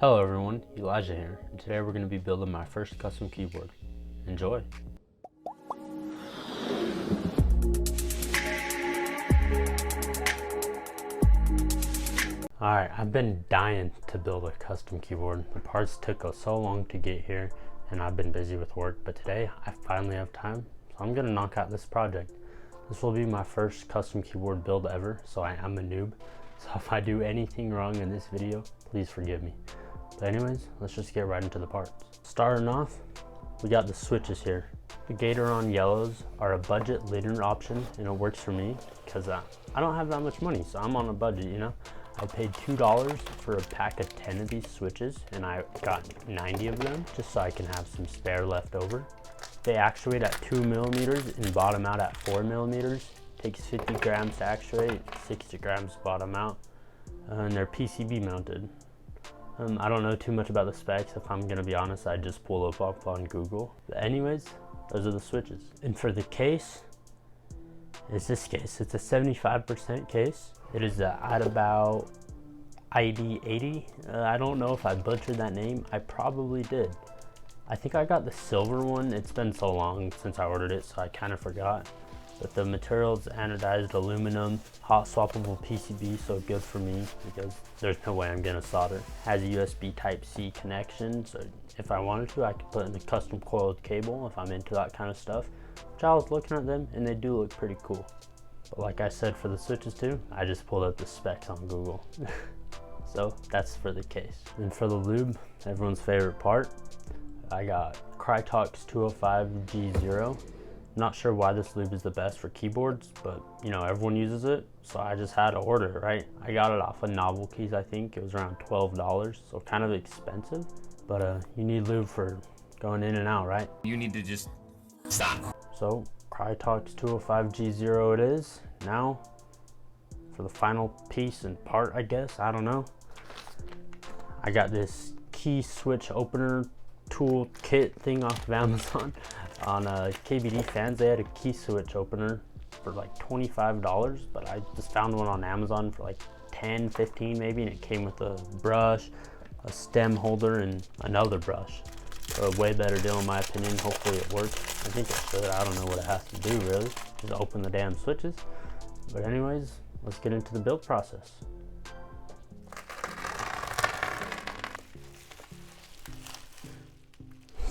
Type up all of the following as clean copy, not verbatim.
Hello everyone, Elijah here, and today we're going to be building my first custom keyboard. Enjoy! Alright, I've been dying to build a custom keyboard. The parts took us so long to get here, and I've been busy with work, but today I finally have time, so I'm going to knock out this project. This will be my first custom keyboard build ever, so I am a noob. So if I do anything wrong in this video, please forgive me. But anyways, let's just get right into the parts. Starting off, we got the switches here. The gateron yellows are a budget linear option, and it works for me because I don't have that much money, so I'm on a budget, you know. I paid $2 for a pack of 10 of these switches, and I got 90 of them just so I can have some spare left over. They actuate at 2 millimeters and bottom out at 4 millimeters. Takes 50 grams to actuate, 60 grams to bottom out, and they're PCB mounted. I don't know too much about the specs. If I'm gonna be honest, I just pull them up on Google. But anyways, those are the switches. And for the case, it's this case. It's a 75% case. It is a Adabao ID80. I don't know if I butchered that name. I probably did. I think I got the silver one. It's been so long since I ordered it, so I kind of forgot. But the material's anodized aluminum, hot swappable PCB, so good for me because there's no way I'm gonna solder. Has a USB Type-C connection, so if I wanted to, I could put in a custom coiled cable if I'm into that kind of stuff. Which I was looking at them, and they do look pretty cool. But like I said for the switches too, I just pulled up the specs on Google. So that's for the case. And for the lube, everyone's favorite part, I got Krytox 205 G0. Not sure why this lube is the best for keyboards, but you know, everyone uses it, so I just had to order it, right? I got it off of Novelties, I think. It was around $12, so kind of expensive, but you need lube for going in and out, right? You need to just stop. So Krytox 205 G0 it is. Now for the final piece and part, I guess, I don't know. I got this key switch opener tool kit thing off of Amazon. On KBD Fans, they had a key switch opener for like $25, but I just found one on Amazon for like 10, 15 maybe, and it came with a brush, a stem holder, and another brush. So a way better deal in my opinion. Hopefully it works. I think it should. I don't know what it has to do really. Just open the damn switches. But anyways, let's get into the build process.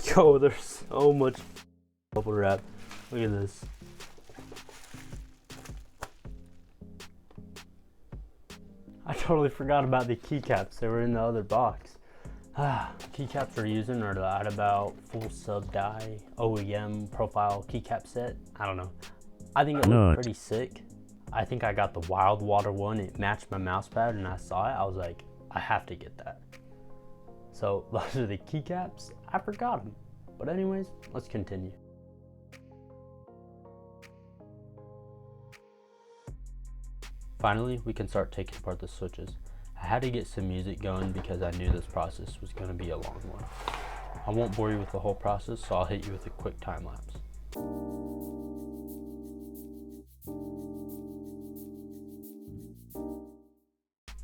Yo, there's so much bubble wrap. Look at this. I totally forgot about the keycaps. They were in the other box. Keycaps we're using are the Adabao full sub die OEM profile keycap set. I don't know. I think it looked pretty sick. I think I got the Wild Water one. It matched my mouse pad, and I saw it. I was like, I have to get that. So those are the keycaps. I forgot them. But anyways, let's continue. Finally, we can start taking apart the switches. I had to get some music going because I knew this process was going to be a long one. I won't bore you with the whole process, so I'll hit you with a quick time lapse.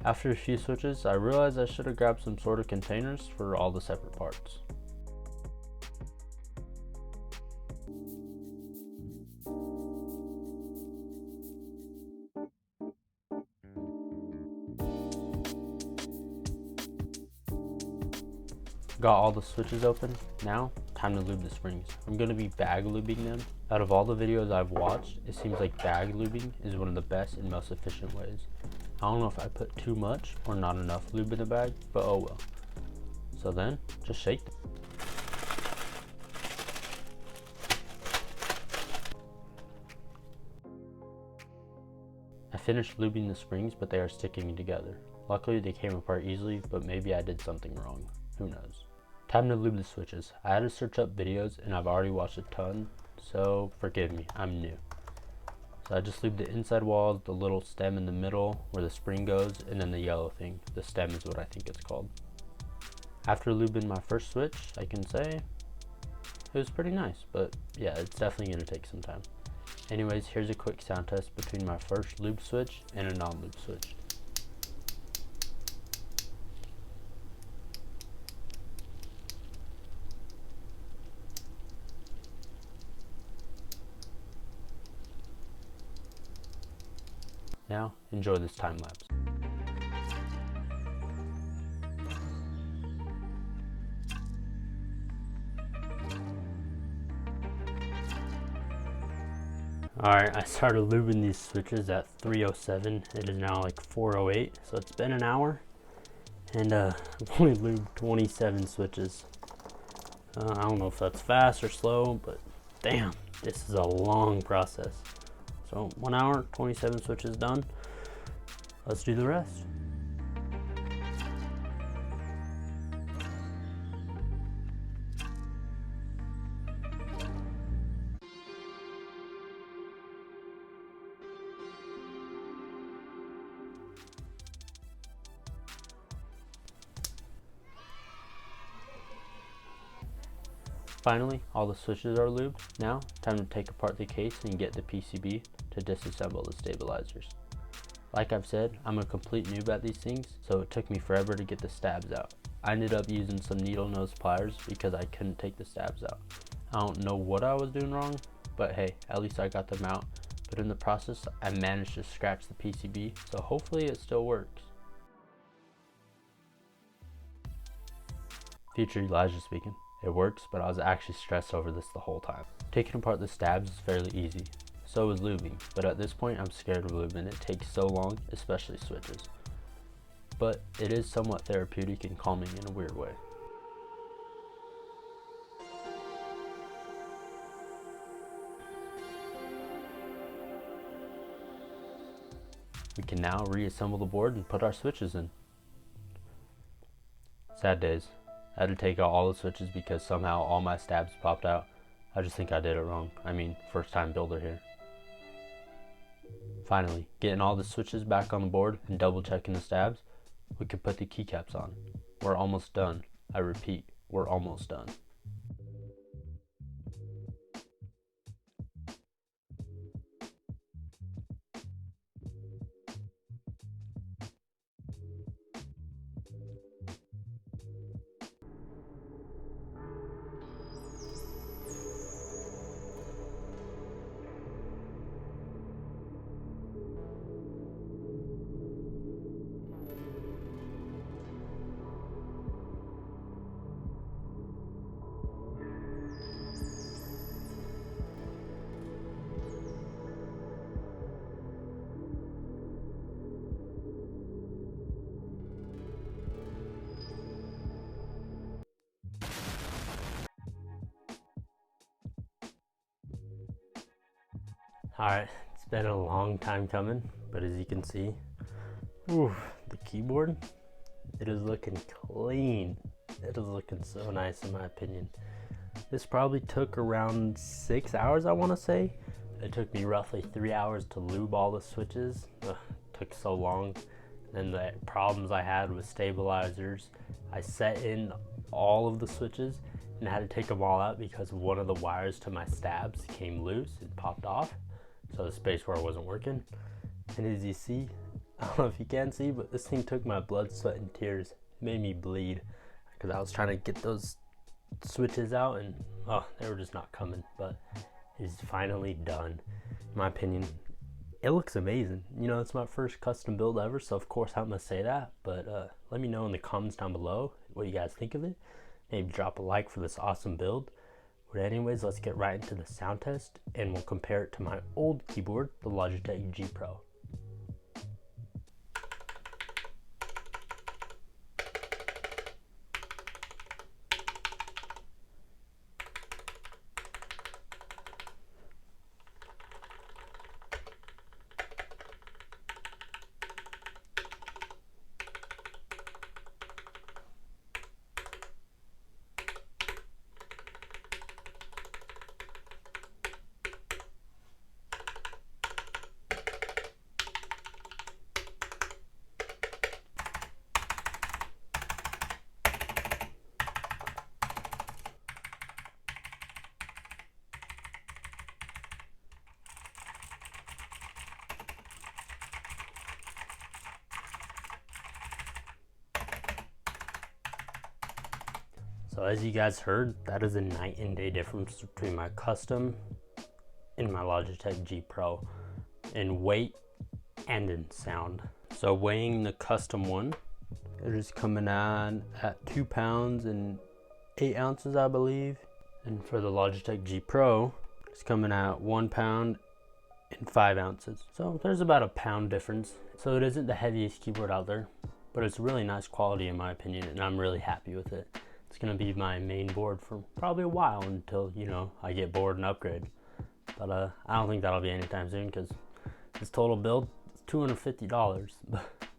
After a few switches, I realized I should have grabbed some sort of containers for all the separate parts. Got all the switches open. Now, time to lube the springs. I'm going to be bag lubing them. Out of all the videos I've watched, it seems like bag lubing is one of the best and most efficient ways. I don't know if I put too much or not enough lube in the bag, but oh well. So then, just shake them. I finished lubing the springs, but they are sticking together. Luckily, they came apart easily, but maybe I did something wrong. Who knows? Time to lube the switches. I had to search up videos, and I've already watched a ton, so forgive me, I'm new. So I just lubed the inside wall, the little stem in the middle where the spring goes, and then the yellow thing. The stem is what I think it's called. After lubing my first switch, I can say it was pretty nice, but yeah, it's definitely gonna take some time. Anyways, here's a quick sound test between my first lube switch and a non-lube switch. Now, enjoy this time lapse. Alright, I started lubing these switches at 3:07. It is now like 4:08, so it's been an hour. And I've only lubed 27 switches. I don't know if that's fast or slow, but damn, this is a long process. So 1 hour, 27 switches done. Let's do the rest. Finally, all the switches are lubed. Now, time to take apart the case and get the PCB to disassemble the stabilizers. Like I've said, I'm a complete noob at these things, so it took me forever to get the stabs out. I ended up using some needle nose pliers because I couldn't take the stabs out. I don't know what I was doing wrong, but hey, at least I got them out. But in the process, I managed to scratch the PCB, so hopefully it still works. Future Elijah speaking. It works, but I was actually stressed over this the whole time. Taking apart the stabs is fairly easy. So is lubing, but at this point I'm scared of lubing. It takes so long, especially switches. But it is somewhat therapeutic and calming in a weird way. We can now reassemble the board and put our switches in. Sad days. I had to take out all the switches because somehow all my stabs popped out. I just think I did it wrong. I mean, first time builder here. Finally, getting all the switches back on the board and double checking the stabs, we can put the keycaps on. We're almost done. I repeat, we're almost done. Alright, it's been a long time coming, but as you can see, the keyboard, it is looking clean. It is looking so nice in my opinion. This probably took around 6 hours, I want to say. It took me roughly 3 hours to lube all the switches. Took so long. And the problems I had with stabilizers, I set in all of the switches and had to take them all out because one of the wires to my stabs came loose and popped off. So the spacebar wasn't working. And as you see, I don't know if you can see, but this thing took my blood, sweat, and tears. It made me bleed because I was trying to get those switches out and they were just not coming. But it's finally done. In my opinion, it looks amazing. You know, it's my first custom build ever, so of course I'm gonna say that. But let me know in the comments down below what you guys think of it. Maybe drop a like for this awesome build. But anyways, let's get right into the sound test and we'll compare it to my old keyboard, the Logitech G Pro. So as you guys heard, that is a night and day difference between my custom and my Logitech G Pro. In weight, and in sound. So weighing the custom one, it is coming on at 2 pounds and 8 ounces, I believe. And for the Logitech G Pro, it's coming at 1 pound and 5 ounces. So there's about a pound difference. So it isn't the heaviest keyboard out there, but it's really nice quality in my opinion, and I'm really happy with it. It's gonna be my main board for probably a while until, you know, I get bored and upgrade. But I don't think that'll be anytime soon because this total build is $250.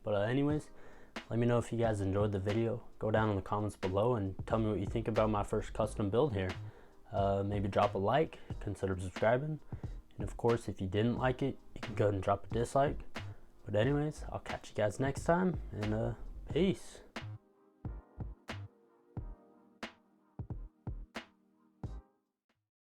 But anyways, let me know if you guys enjoyed the video. Go down in the comments below and tell me what you think about my first custom build here. Maybe drop a like, consider subscribing. And of course, if you didn't like it, you can go ahead and drop a dislike. But anyways, I'll catch you guys next time, and peace.